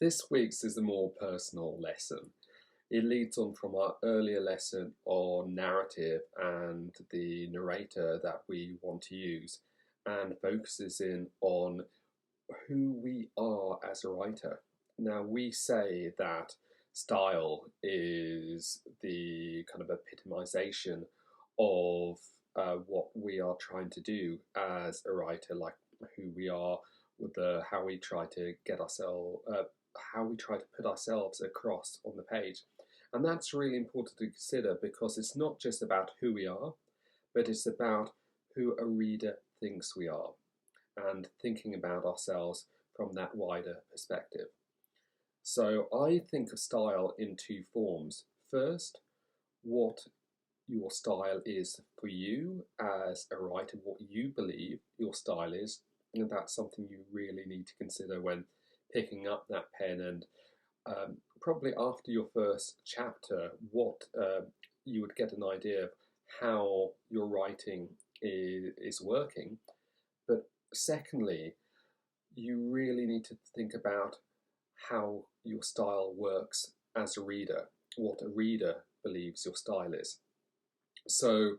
This week's is a more personal lesson. It leads on from our earlier lesson on narrative and the narrator that we want to use, and focuses in on who we are as a writer. Now, we say that style is the kind of epitomization of what we are trying to do as a writer, like who we are, with the how we try to get ourselves, how we try to put ourselves across on the page. And that's really important to consider because it's not just about who we are, but it's about who a reader thinks we are and thinking about ourselves from that wider perspective. So I think of style in two forms. First, what your style is for you as a writer, what you believe your style is, and that's something you really need to consider when picking up that pen. And probably after your first chapter, what you would get an idea of how your writing is working. But secondly, you really need to think about how your style works as a reader, what a reader believes your style is. So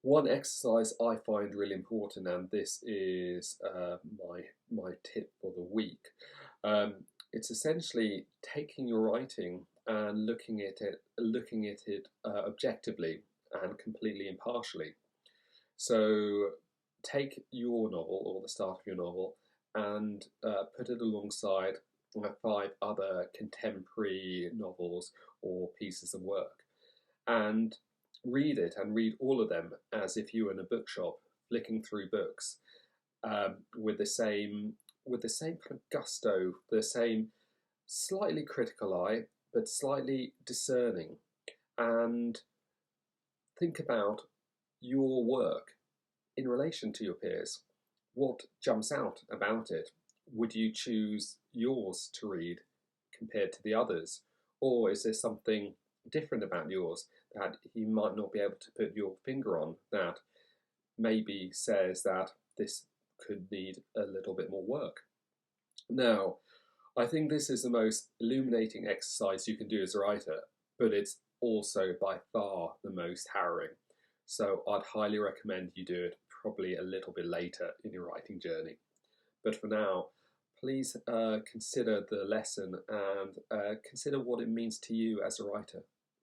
one exercise I find really important, and this is my tip for the week. It's essentially taking your writing and looking at it objectively and completely impartially. So take your novel or the start of your novel and put it alongside 5 other contemporary novels or pieces of work, and read it and read all of them as if you were in a bookshop flicking through books, with the same kind of gusto, the same slightly critical eye, but slightly discerning, and think about your work in relation to your peers. What jumps out about it? Would you choose yours to read compared to the others? Or is there something different about yours that you might not be able to put your finger on, that maybe says that this could need a little bit more work? Now, I think this is the most illuminating exercise you can do as a writer, but it's also by far the most harrowing. So I'd highly recommend you do it probably a little bit later in your writing journey. But for now, please consider the lesson and consider what it means to you as a writer.